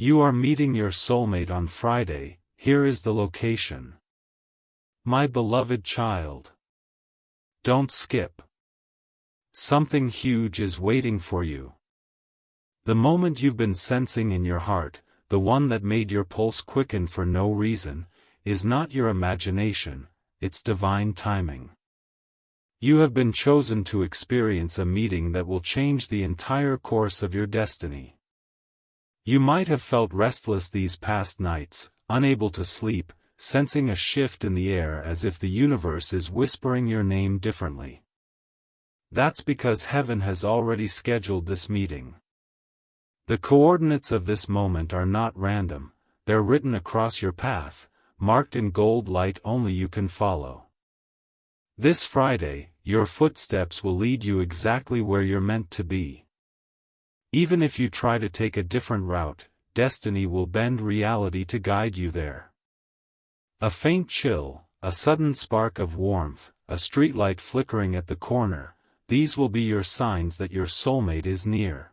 You are meeting your soulmate on Friday. Here is the location. My beloved child. Don't skip. Something huge is waiting for you. The moment you've been sensing in your heart, the one that made your pulse quicken for no reason, is not your imagination, it's divine timing. You have been chosen to experience a meeting that will change the entire course of your destiny. You might have felt restless these past nights, unable to sleep, sensing a shift in the air as if the universe is whispering your name differently. That's because heaven has already scheduled this meeting. The coordinates of this moment are not random, they're written across your path, marked in gold light only you can follow. This Friday, your footsteps will lead you exactly where you're meant to be. Even if you try to take a different route, destiny will bend reality to guide you there. A faint chill, a sudden spark of warmth, a streetlight flickering at the corner, these will be your signs that your soulmate is near.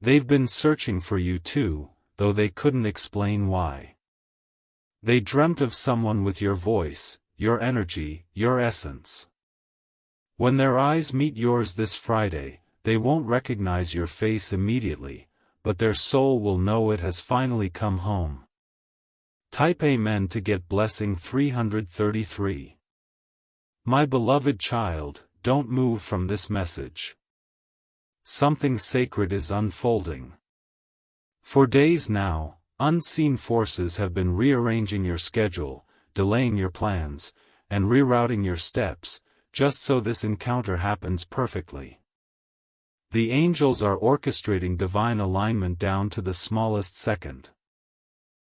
They've been searching for you too, though they couldn't explain why. They dreamt of someone with your voice, your energy, your essence. When their eyes meet yours this Friday, they won't recognize your face immediately, but their soul will know it has finally come home. Type Amen to get blessing 333. My beloved child, don't move from this message. Something sacred is unfolding. For days now, unseen forces have been rearranging your schedule, delaying your plans, and rerouting your steps, just so this encounter happens perfectly. The angels are orchestrating divine alignment down to the smallest second.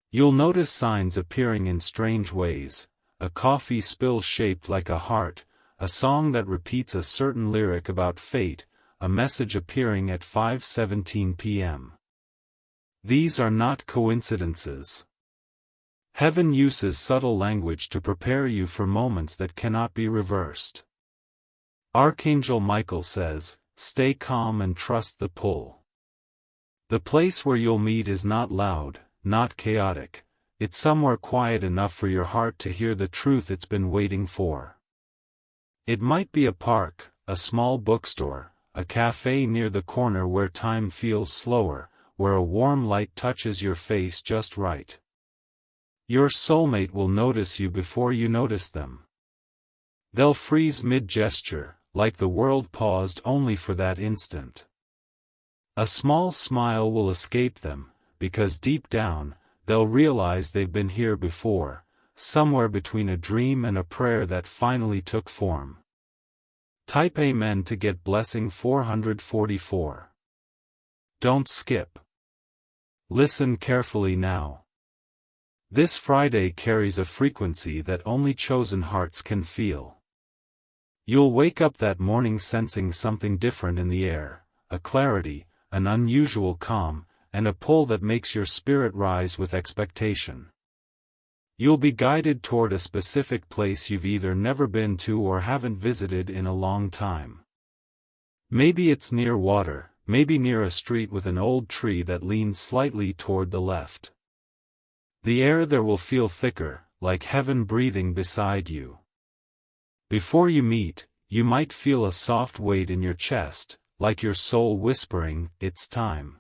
You'll notice signs appearing in strange ways, a coffee spill shaped like a heart, a song that repeats a certain lyric about fate, a message appearing at 5:17 p.m. These are not coincidences. Heaven uses subtle language to prepare you for moments that cannot be reversed. Archangel Michael says, stay calm and trust the pull. The place where you'll meet is not loud, not chaotic, it's somewhere quiet enough for your heart to hear the truth it's been waiting for. It might be a park, a small bookstore, a cafe near the corner where time feels slower, where a warm light touches your face just right. Your soulmate will notice you before you notice them. They'll freeze mid-gesture, like the world paused only for that instant. A small smile will escape them, because deep down, they'll realize they've been here before, somewhere between a dream and a prayer that finally took form. Type Amen to get blessing 444. Don't skip. Listen carefully now. This Friday carries a frequency that only chosen hearts can feel. You'll wake up that morning sensing something different in the air, a clarity, an unusual calm, and a pull that makes your spirit rise with expectation. You'll be guided toward a specific place you've either never been to or haven't visited in a long time. Maybe it's near water, maybe near a street with an old tree that leans slightly toward the left. The air there will feel thicker, like heaven breathing beside you. Before you meet, you might feel a soft weight in your chest, like your soul whispering, it's time.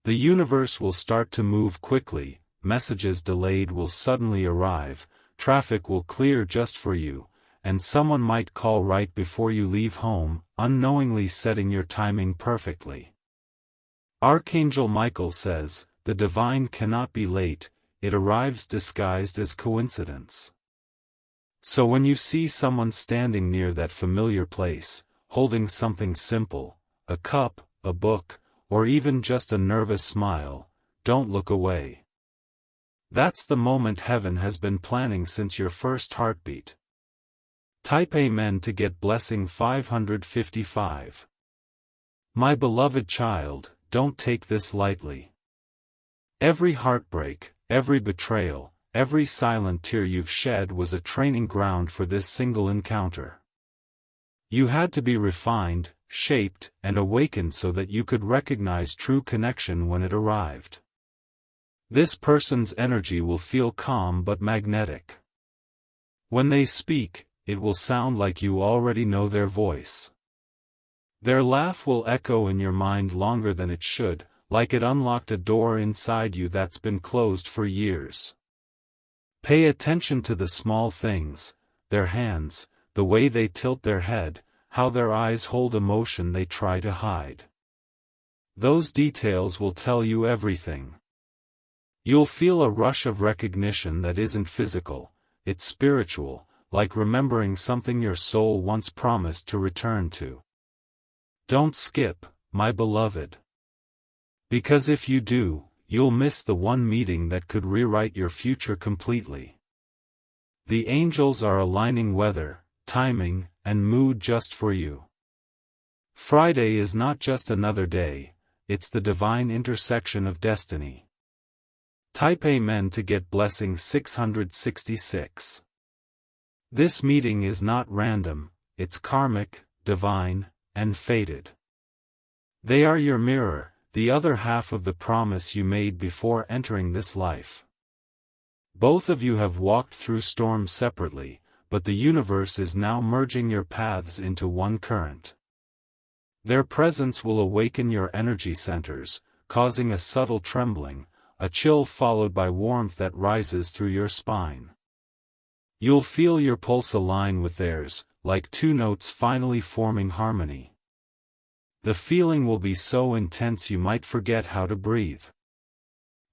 The universe will start to move quickly, messages delayed will suddenly arrive, traffic will clear just for you, and someone might call right before you leave home, unknowingly setting your timing perfectly. Archangel Michael says, the divine cannot be late, it arrives disguised as coincidence. So when you see someone standing near that familiar place, holding something simple, a cup, a book, or even just a nervous smile, don't look away. That's the moment heaven has been planning since your first heartbeat. Type Amen to get blessing 555. My beloved child, don't take this lightly. Every heartbreak, every betrayal, every silent tear you've shed was a training ground for this single encounter. You had to be refined, shaped, and awakened so that you could recognize true connection when it arrived. This person's energy will feel calm but magnetic. When they speak, it will sound like you already know their voice. Their laugh will echo in your mind longer than it should, like it unlocked a door inside you that's been closed for years. Pay attention to the small things, their hands, the way they tilt their head, how their eyes hold emotion they try to hide. Those details will tell you everything. You'll feel a rush of recognition that isn't physical, it's spiritual, like remembering something your soul once promised to return to. Don't skip, my beloved. Because if you do, you'll miss the one meeting that could rewrite your future completely. The angels are aligning weather, timing, and mood just for you. Friday is not just another day, it's the divine intersection of destiny. Type Amen to get blessing 666. This meeting is not random, it's karmic, divine, and fated. They are your mirror, the other half of the promise you made before entering this life. Both of you have walked through storms separately, but the universe is now merging your paths into one current. Their presence will awaken your energy centers, causing a subtle trembling, a chill followed by warmth that rises through your spine. You'll feel your pulse align with theirs, like two notes finally forming harmony. The feeling will be so intense you might forget how to breathe.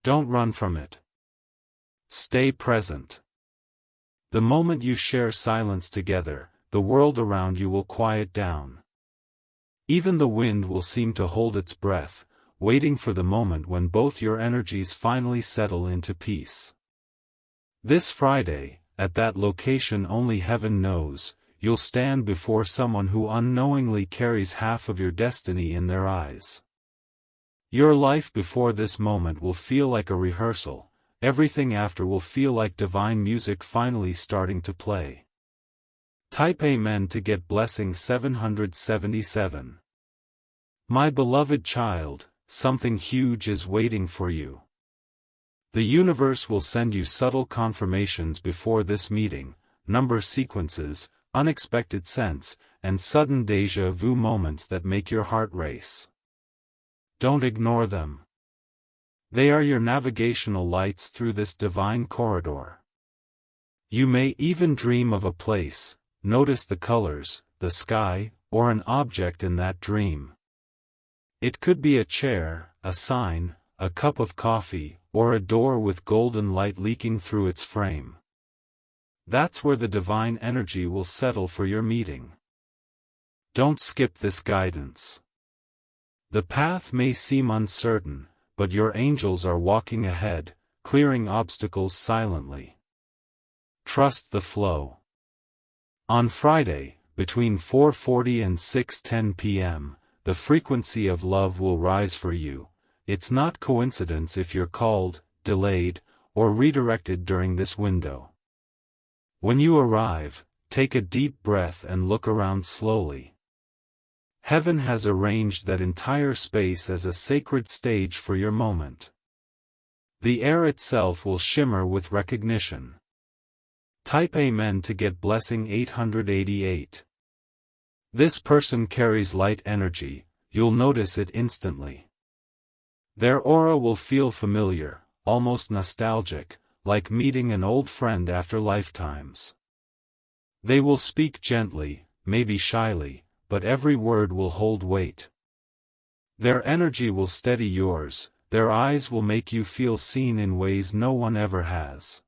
Don't run from it. Stay present. The moment you share silence together, the world around you will quiet down. Even the wind will seem to hold its breath, waiting for the moment when both your energies finally settle into peace. This Friday, at that location only heaven knows, you'll stand before someone who unknowingly carries half of your destiny in their eyes. Your life before this moment will feel like a rehearsal, everything after will feel like divine music finally starting to play. Type Amen to get blessing 777. My beloved child, something huge is waiting for you. The universe will send you subtle confirmations before this meeting, number sequences, unexpected sense, and sudden déjà vu moments that make your heart race. Don't ignore them. They are your navigational lights through this divine corridor. You may even dream of a place, notice the colors, the sky, or an object in that dream. It could be a chair, a sign, a cup of coffee, or a door with golden light leaking through its frame. That's where the divine energy will settle for your meeting. Don't skip this guidance. The path may seem uncertain, but your angels are walking ahead, clearing obstacles silently. Trust the flow. On Friday, between 4:40 and 6:10 p.m., the frequency of love will rise for you. It's not coincidence if you're called, delayed, or redirected during this window. When you arrive, take a deep breath and look around slowly. Heaven has arranged that entire space as a sacred stage for your moment. The air itself will shimmer with recognition. Type Amen to get blessing 888. This person carries light energy, you'll notice it instantly. Their aura will feel familiar, almost nostalgic, like meeting an old friend after lifetimes. They will speak gently, maybe shyly, but every word will hold weight. Their energy will steady yours, their eyes will make you feel seen in ways no one ever has.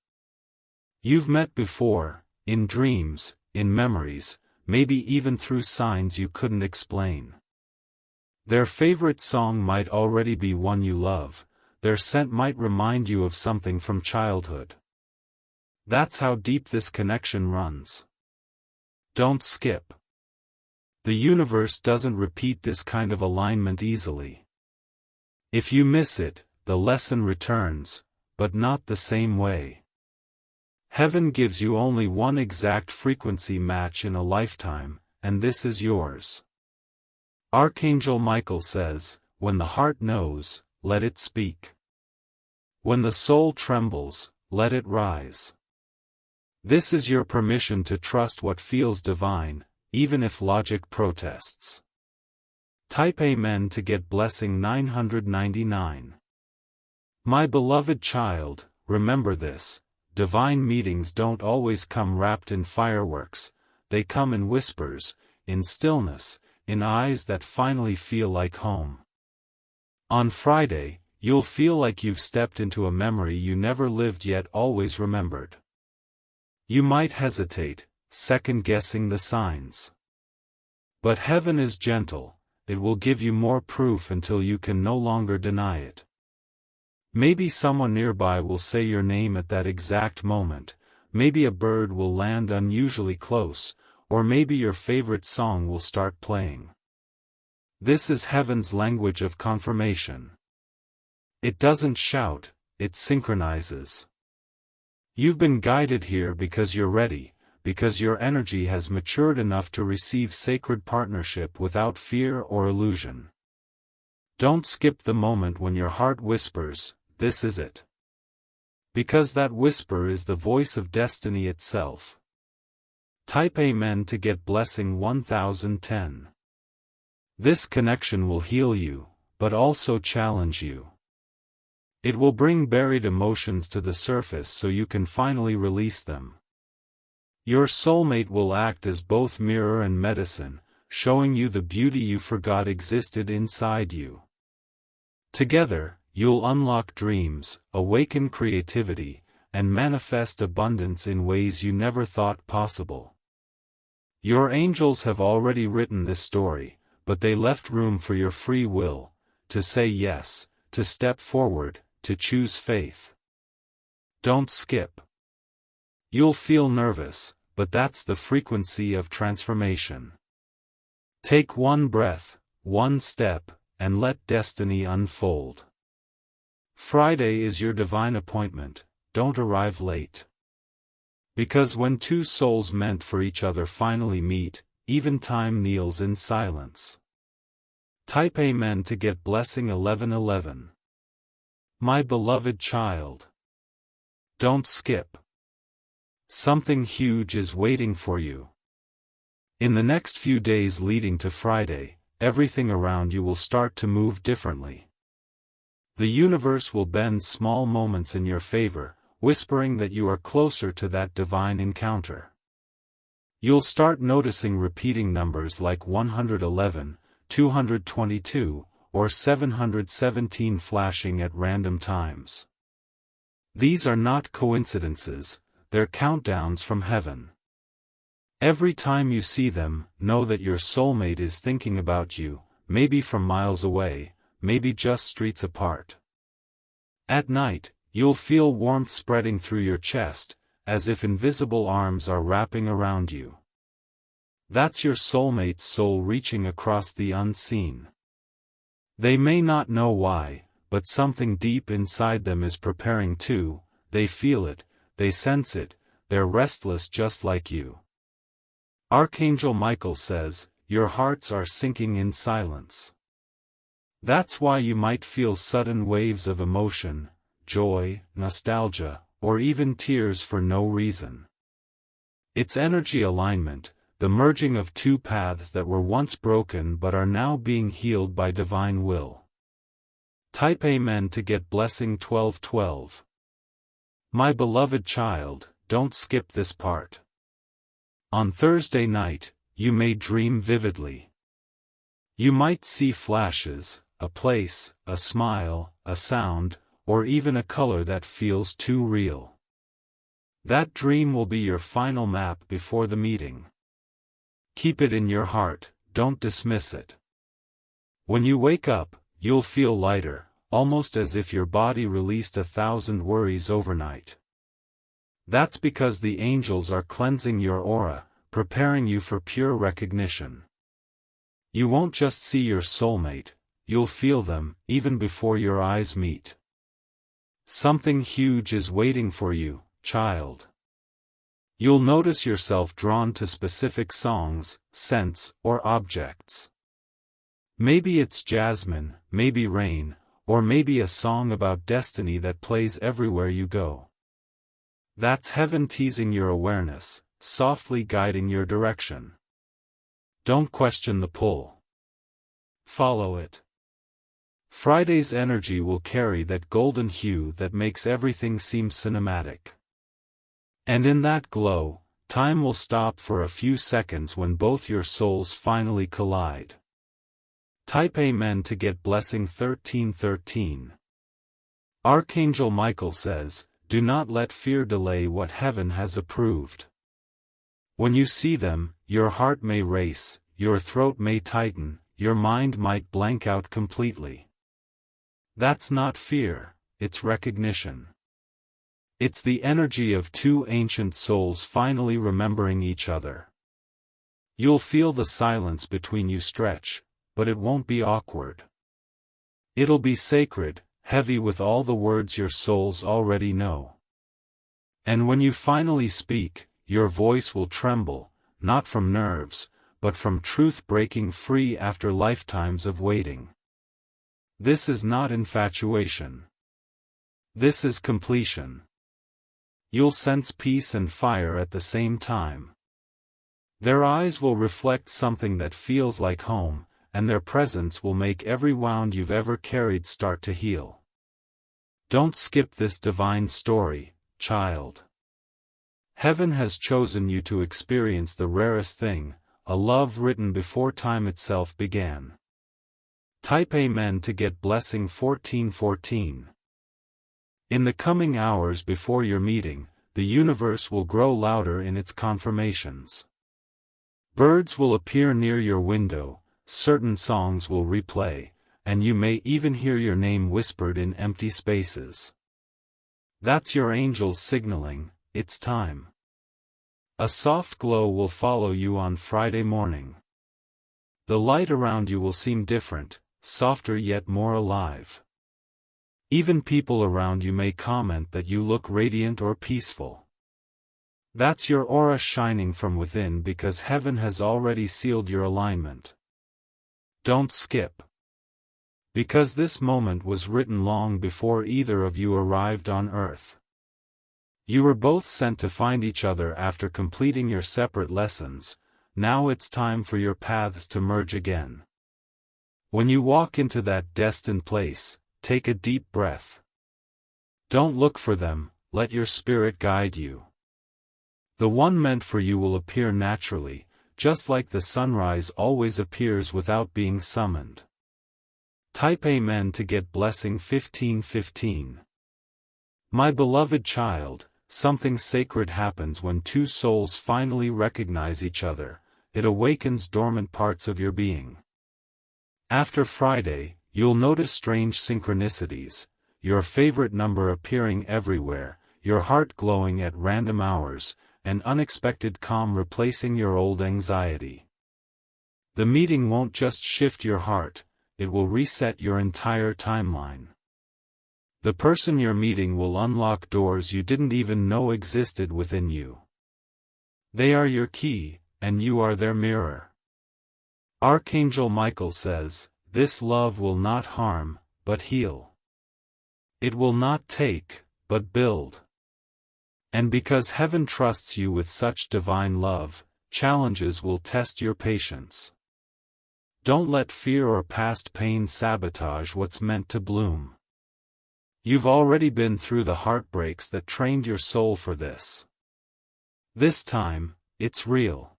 You've met before, in dreams, in memories, maybe even through signs you couldn't explain. Their favorite song might already be one you love, their scent might remind you of something from childhood. That's how deep this connection runs. Don't skip. The universe doesn't repeat this kind of alignment easily. If you miss it, the lesson returns, but not the same way. Heaven gives you only one exact frequency match in a lifetime, and this is yours. Archangel Michael says, when the heart knows, let it speak. When the soul trembles, let it rise. This is your permission to trust what feels divine, even if logic protests. Type Amen to get blessing 999. My beloved child, remember this: divine meetings don't always come wrapped in fireworks, they come in whispers, in stillness, in eyes that finally feel like home. On Friday, you'll feel like you've stepped into a memory you never lived yet always remembered. You might hesitate, second-guessing the signs. But heaven is gentle, it will give you more proof until you can no longer deny it. Maybe someone nearby will say your name at that exact moment, maybe a bird will land unusually close, or maybe your favorite song will start playing. This is heaven's language of confirmation. It doesn't shout, it synchronizes. You've been guided here because you're ready, because your energy has matured enough to receive sacred partnership without fear or illusion. Don't skip the moment when your heart whispers, "This is it." Because that whisper is the voice of destiny itself. Type Amen to get blessing 1010. This connection will heal you, but also challenge you. It will bring buried emotions to the surface so you can finally release them. Your soulmate will act as both mirror and medicine, showing you the beauty you forgot existed inside you. Together, you'll unlock dreams, awaken creativity, and manifest abundance in ways you never thought possible. Your angels have already written this story, but they left room for your free will, to say yes, to step forward, to choose faith. Don't skip. You'll feel nervous, but that's the frequency of transformation. Take one breath, one step, and let destiny unfold. Friday is your divine appointment, don't arrive late. Because when two souls meant for each other finally meet, even time kneels in silence. Type Amen to get blessing 1111. My beloved child. Don't skip. Something huge is waiting for you. In the next few days leading to Friday, everything around you will start to move differently. The universe will bend small moments in your favor, whispering that you are closer to that divine encounter. You'll start noticing repeating numbers like 111, 222, or 717 flashing at random times. These are not coincidences, they're countdowns from heaven. Every time you see them, know that your soulmate is thinking about you, maybe from miles away, maybe just streets apart. At night, you'll feel warmth spreading through your chest, as if invisible arms are wrapping around you. That's your soulmate's soul reaching across the unseen. They may not know why, but something deep inside them is preparing too. They feel it, they sense it, they're restless just like you. Archangel Michael says, your hearts are sinking in silence. That's why you might feel sudden waves of emotion, joy, nostalgia, or even tears for no reason. It's energy alignment, the merging of two paths that were once broken but are now being healed by divine will. Type Amen to get blessing 1212. My beloved child, don't skip this part. On Thursday night, you may dream vividly. You might see flashes, a place, a smile, a sound, or even a color that feels too real. That dream will be your final map before the meeting. Keep it in your heart, don't dismiss it. When you wake up, you'll feel lighter, almost as if your body released 1,000 worries overnight. That's because the angels are cleansing your aura, preparing you for pure recognition. You won't just see your soulmate, you'll feel them, even before your eyes meet. Something huge is waiting for you, child. You'll notice yourself drawn to specific songs, scents, or objects. Maybe it's jasmine, maybe rain, Or maybe a song about destiny that plays everywhere you go. That's heaven teasing your awareness, softly guiding your direction. Don't question the pull. Follow it. Friday's energy will carry that golden hue that makes everything seem cinematic. And in that glow, time will stop for a few seconds when both your souls finally collide. Type Amen to get blessing 1313. Archangel Michael says, "Do not let fear delay what heaven has approved." When you see them, your heart may race, your throat may tighten, your mind might blank out completely. That's not fear, it's recognition. It's the energy of two ancient souls finally remembering each other. You'll feel the silence between you stretch, but it won't be awkward. It'll be sacred, heavy with all the words your souls already know. And when you finally speak, your voice will tremble, not from nerves, but from truth breaking free after lifetimes of waiting. This is not infatuation. This is completion. You'll sense peace and fire at the same time. Their eyes will reflect something that feels like home, and their presence will make every wound you've ever carried start to heal. Don't skip this divine story, child. Heaven has chosen you to experience the rarest thing, a love written before time itself began. Type Amen to get blessing 1414. In the coming hours before your meeting, the universe will grow louder in its confirmations. Birds will appear near your window, certain songs will replay, and you may even hear your name whispered in empty spaces. That's your angels signaling, it's time. A soft glow will follow you on Friday morning. The light around you will seem different, softer yet more alive. Even people around you may comment that you look radiant or peaceful. That's your aura shining from within because heaven has already sealed your alignment. Don't skip. Because this moment was written long before either of you arrived on Earth. You were both sent to find each other after completing your separate lessons. Now it's time for your paths to merge again. When you walk into that destined place, take a deep breath. Don't look for them, let your spirit guide you. The one meant for you will appear naturally, just like the sunrise always appears without being summoned. Type Amen to get blessing 1515. My beloved child, something sacred happens when two souls finally recognize each other. It awakens dormant parts of your being. After Friday, you'll notice strange synchronicities, your favorite number appearing everywhere, your heart glowing at random hours, and unexpected calm replacing your old anxiety. The meeting won't just shift your heart, it will reset your entire timeline. The person you're meeting will unlock doors you didn't even know existed within you. They are your key, and you are their mirror. Archangel Michael says, "This love will not harm, but heal. It will not take, but build." And because heaven trusts you with such divine love, challenges will test your patience. Don't let fear or past pain sabotage what's meant to bloom. You've already been through the heartbreaks that trained your soul for this. This time, it's real.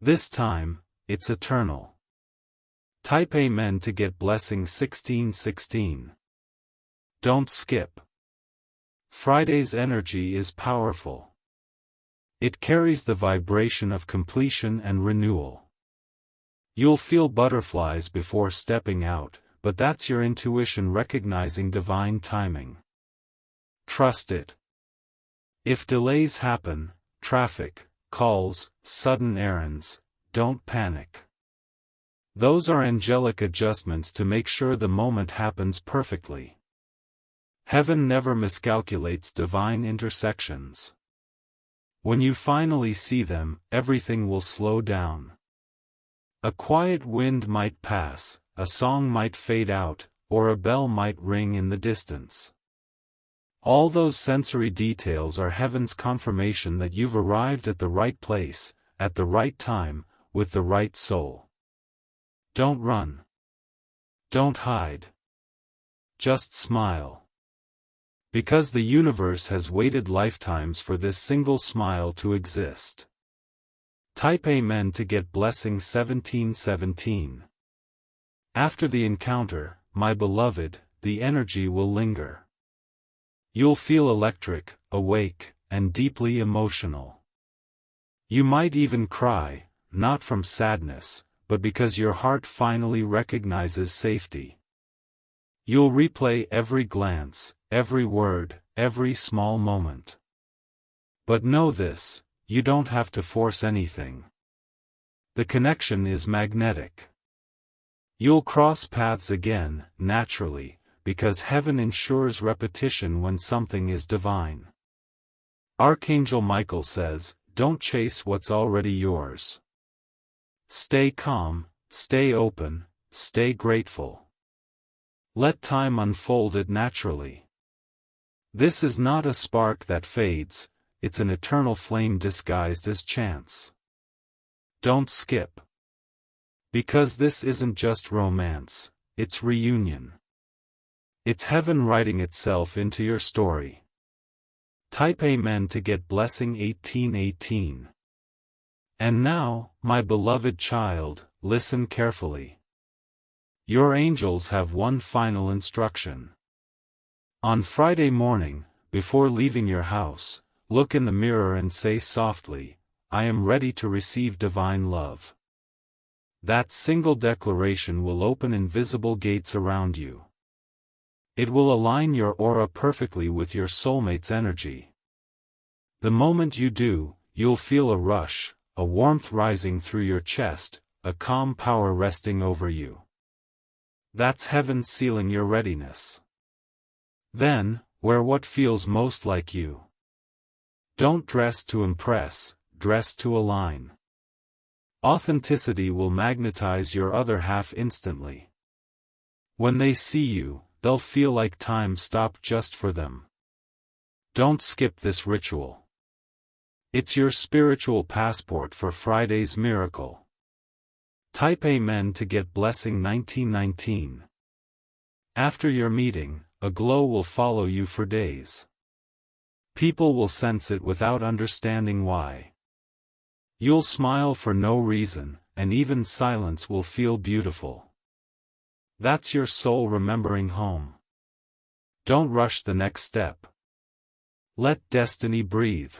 This time, it's eternal. Type Amen to get blessing 1616. Don't skip. Friday's energy is powerful. It carries the vibration of completion and renewal. You'll feel butterflies before stepping out, but that's your intuition recognizing divine timing. Trust it. If delays happen, traffic, calls, sudden errands, don't panic. Those are angelic adjustments to make sure the moment happens perfectly. Heaven never miscalculates divine intersections. When you finally see them, everything will slow down. A quiet wind might pass, a song might fade out, or a bell might ring in the distance. All those sensory details are heaven's confirmation that you've arrived at the right place, at the right time, with the right soul. Don't run. Don't hide. Just smile. Because the universe has waited lifetimes for this single smile to exist. Type Amen to get blessing 1717. After the encounter, my beloved, the energy will linger. You'll feel electric, awake, and deeply emotional. You might even cry, not from sadness, but because your heart finally recognizes safety. You'll replay every glance, every word, every small moment. But know this, you don't have to force anything. The connection is magnetic. You'll cross paths again, naturally, because heaven ensures repetition when something is divine. Archangel Michael says, don't chase what's already yours. Stay calm, stay open, stay grateful. Let time unfold it naturally. This is not a spark that fades, it's an eternal flame disguised as chance. Don't skip. Because this isn't just romance, it's reunion. It's heaven writing itself into your story. Type Amen to get blessing 1818. And now, my beloved child, listen carefully. Your angels have one final instruction. On Friday morning, before leaving your house, look in the mirror and say softly, I am ready to receive divine love. That single declaration will open invisible gates around you. It will align your aura perfectly with your soulmate's energy. The moment you do, you'll feel a rush, a warmth rising through your chest, a calm power resting over you. That's heaven sealing your readiness. Then, wear what feels most like you. Don't dress to impress, dress to align. Authenticity will magnetize your other half instantly. When they see you, they'll feel like time stopped just for them. Don't skip this ritual. It's your spiritual passport for Friday's miracle. Type Amen to get blessing 1919. After your meeting, a glow will follow you for days. People will sense it without understanding why. You'll smile for no reason, and even silence will feel beautiful. That's your soul remembering home. Don't rush the next step. Let destiny breathe.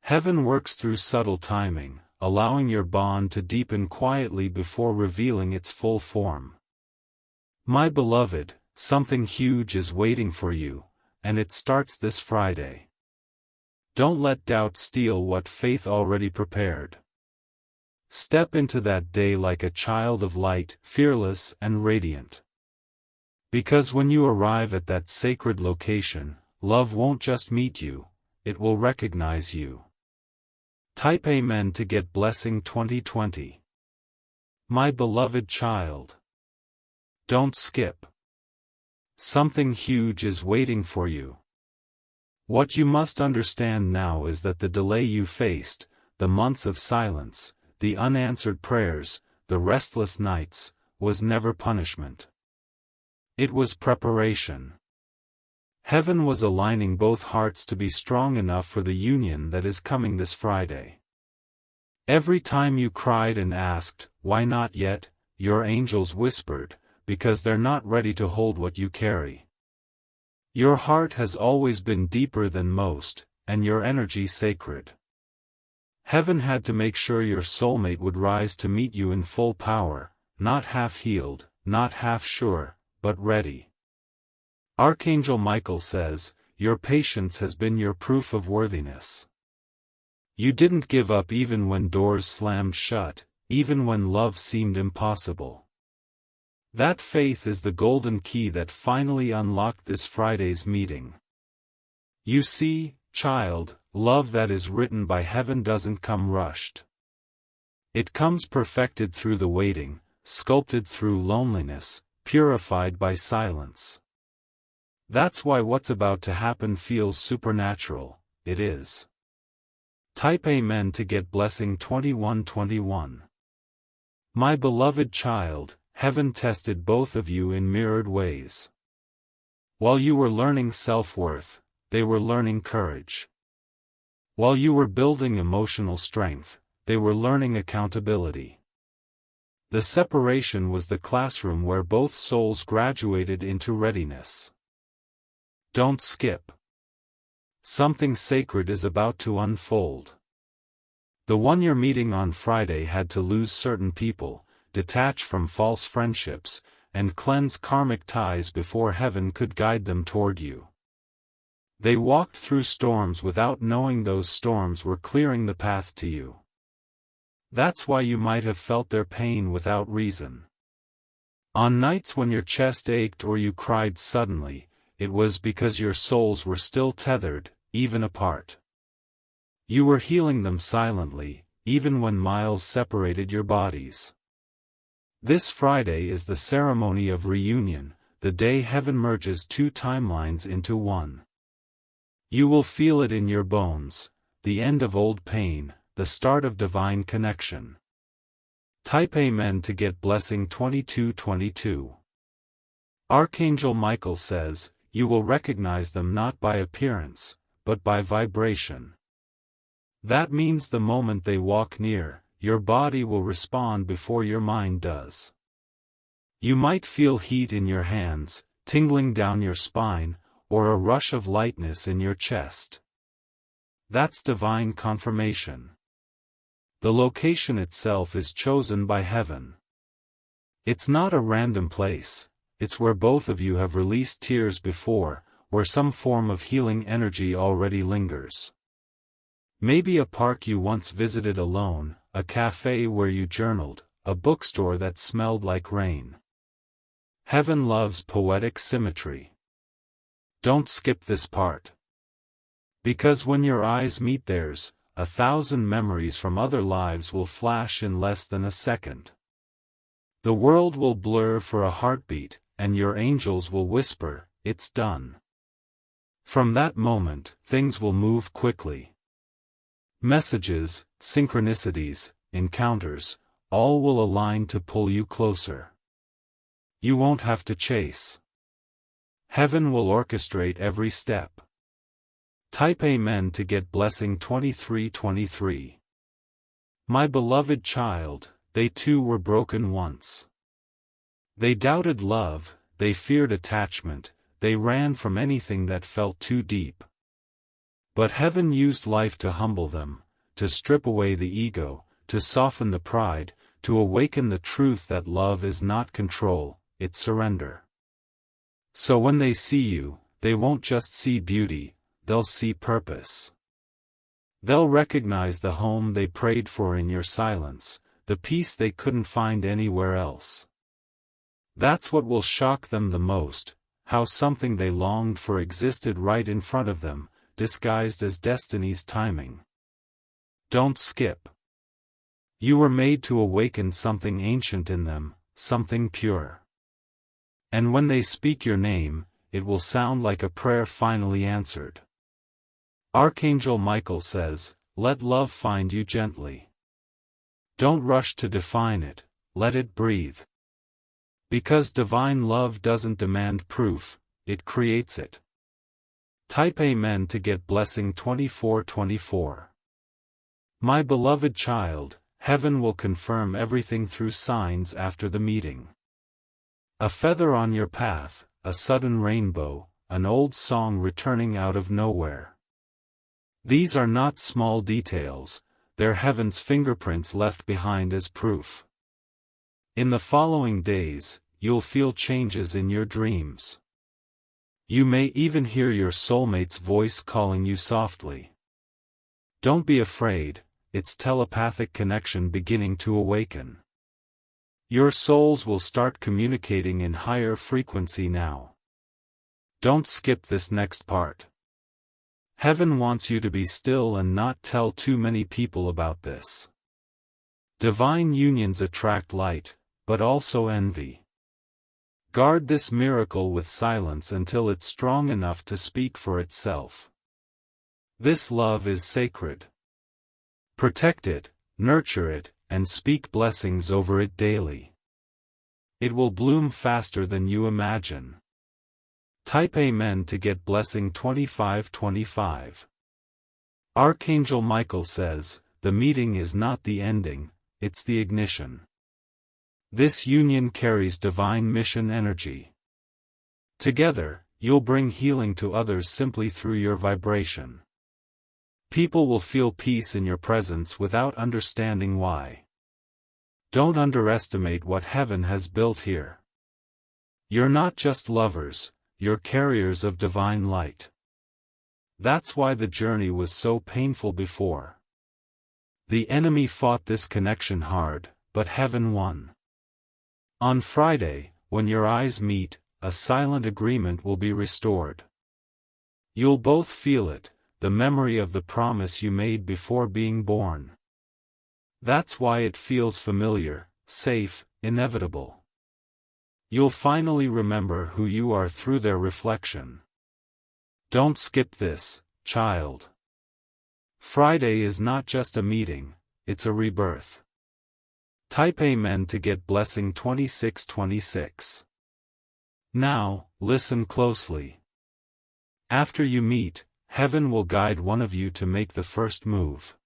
Heaven works through subtle timing, allowing your bond to deepen quietly before revealing its full form. My beloved, something huge is waiting for you, and it starts this Friday. Don't let doubt steal what faith already prepared. Step into that day like a child of light, fearless and radiant. Because when you arrive at that sacred location, love won't just meet you, it will recognize you. Type Amen to get blessing 2020. My beloved child. Don't skip. Something huge is waiting for you. What you must understand now is that the delay you faced, the months of silence, the unanswered prayers, the restless nights, was never punishment. It was preparation. Heaven was aligning both hearts to be strong enough for the union that is coming this Friday. Every time you cried and asked, why not yet, your angels whispered, because they're not ready to hold what you carry. Your heart has always been deeper than most, and your energy sacred. Heaven had to make sure your soulmate would rise to meet you in full power, not half-healed, not half-sure, but ready. Archangel Michael says, your patience has been your proof of worthiness. You didn't give up even when doors slammed shut, even when love seemed impossible. That faith is the golden key that finally unlocked this Friday's meeting. You see, child, love that is written by heaven doesn't come rushed. It comes perfected through the waiting, sculpted through loneliness, purified by silence. That's why what's about to happen feels supernatural. It is. Type Amen to get blessing 2121. My beloved child, heaven tested both of you in mirrored ways. While you were learning self-worth, they were learning courage. While you were building emotional strength, they were learning accountability. The separation was the classroom where both souls graduated into readiness. Don't skip. Something sacred is about to unfold. The one you're meeting on Friday had to lose certain people, detach from false friendships, and cleanse karmic ties before heaven could guide them toward you. They walked through storms without knowing those storms were clearing the path to you. That's why you might have felt their pain without reason. On nights when your chest ached or you cried suddenly, it was because your souls were still tethered, even apart. You were healing them silently, even when miles separated your bodies. This Friday is the ceremony of reunion, the day heaven merges two timelines into one. You will feel it in your bones, the end of old pain, the start of divine connection. Type Amen to get blessing 2222. Archangel Michael says, you will recognize them not by appearance, but by vibration. That means the moment they walk near, your body will respond before your mind does. You might feel heat in your hands, tingling down your spine, or a rush of lightness in your chest. That's divine confirmation. The location itself is chosen by heaven. It's not a random place, it's where both of you have released tears before, where some form of healing energy already lingers. Maybe a park you once visited alone, a cafe where you journaled, a bookstore that smelled like rain. Heaven loves poetic symmetry. Don't skip this part. Because when your eyes meet theirs, 1,000 memories from other lives will flash in less than a second. The world will blur for a heartbeat, and your angels will whisper, "It's done." From that moment, things will move quickly. Messages, synchronicities, encounters, all will align to pull you closer. You won't have to chase. Heaven will orchestrate every step. Type Amen to get blessing 2323. My beloved child, they too were broken once. They doubted love, they feared attachment, they ran from anything that felt too deep. But heaven used life to humble them, to strip away the ego, to soften the pride, to awaken the truth that love is not control, it's surrender. So when they see you, they won't just see beauty, they'll see purpose. They'll recognize the home they prayed for in your silence, the peace they couldn't find anywhere else. That's what will shock them the most, how something they longed for existed right in front of them, disguised as destiny's timing. Don't skip. You were made to awaken something ancient in them, something pure. And when they speak your name, it will sound like a prayer finally answered. Archangel Michael says, let love find you gently. Don't rush to define it, let it breathe. Because divine love doesn't demand proof, it creates it. Type Amen to get blessing 2424. My beloved child, heaven will confirm everything through signs after the meeting. A feather on your path, a sudden rainbow, an old song returning out of nowhere. These are not small details, they're heaven's fingerprints left behind as proof. In the following days, you'll feel changes in your dreams. You may even hear your soulmate's voice calling you softly. Don't be afraid, it's telepathic connection beginning to awaken. Your souls will start communicating in higher frequency now. Don't skip this next part. Heaven wants you to be still and not tell too many people about this. Divine unions attract light, but also envy. Guard this miracle with silence until it's strong enough to speak for itself. This love is sacred. Protect it, nurture it, and speak blessings over it daily. It will bloom faster than you imagine. Type Amen to get blessing 2525. Archangel Michael says, the meeting is not the ending, it's the ignition. This union carries divine mission energy. Together, you'll bring healing to others simply through your vibration. People will feel peace in your presence without understanding why. Don't underestimate what heaven has built here. You're not just lovers, you're carriers of divine light. That's why the journey was so painful before. The enemy fought this connection hard, but heaven won. On Friday, when your eyes meet, a silent agreement will be restored. You'll both feel it, the memory of the promise you made before being born. That's why it feels familiar, safe, inevitable. You'll finally remember who you are through their reflection. Don't skip this, child. Friday is not just a meeting, it's a rebirth. Type Amen to get blessing 2626. Now, listen closely. After you meet, heaven will guide one of you to make the first move.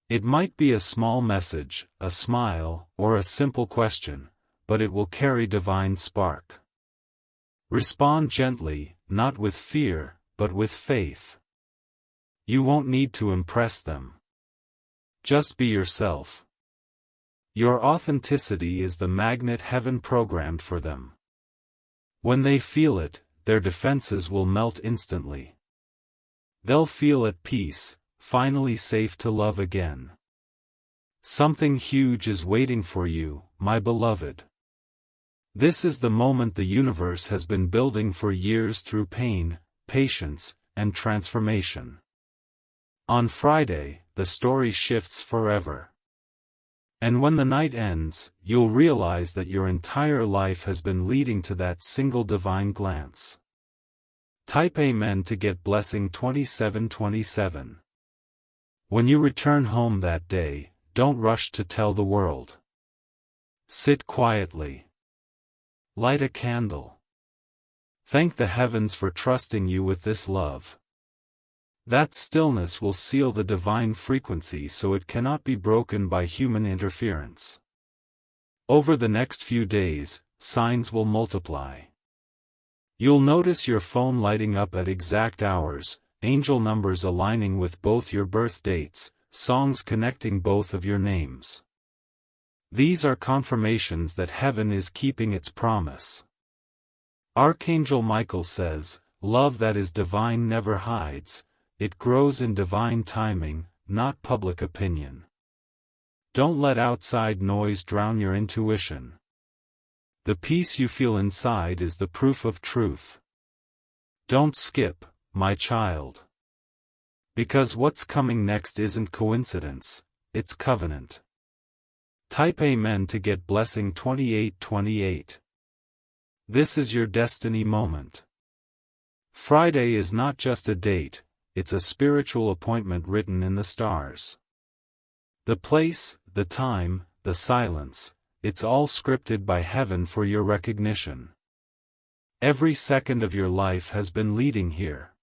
It might be a small message, a smile, or a simple question, but it will carry divine spark. Respond gently, not with fear, but with faith. You won't need to impress them. Just be yourself. Your authenticity is the magnet heaven programmed for them. When they feel it, their defenses will melt instantly. They'll feel at peace, finally safe to love again. Something huge is waiting for you, my beloved. This is the moment the universe has been building for years through pain, patience, and transformation. On Friday, the story shifts forever. And when the night ends, you'll realize that your entire life has been leading to that single divine glance. Type Amen to get blessing 2727. When you return home that day, don't rush to tell the world. Sit quietly. Light a candle. Thank the heavens for trusting you with this love. That stillness will seal the divine frequency so it cannot be broken by human interference. Over the next few days, signs will multiply. You'll notice your phone lighting up at exact hours, angel numbers aligning with both your birth dates, songs connecting both of your names. These are confirmations that heaven is keeping its promise. Archangel Michael says, love that is divine never hides. It grows in divine timing, not public opinion. Don't let outside noise drown your intuition. The peace you feel inside is the proof of truth. Don't skip, my child. Because what's coming next isn't coincidence, it's covenant. Type Amen to get blessing 2828. This is your destiny moment. Friday is not just a date, it's a spiritual appointment written in the stars. The place, the time, the silence, it's all scripted by heaven for your recognition. Every second of your life has been leading here.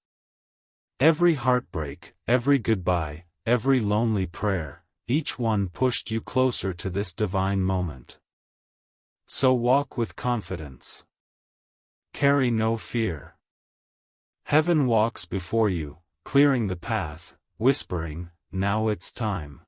Every heartbreak, every goodbye, every lonely prayer, each one pushed you closer to this divine moment. So walk with confidence. Carry no fear. Heaven walks before you, clearing the path, whispering, now it's time.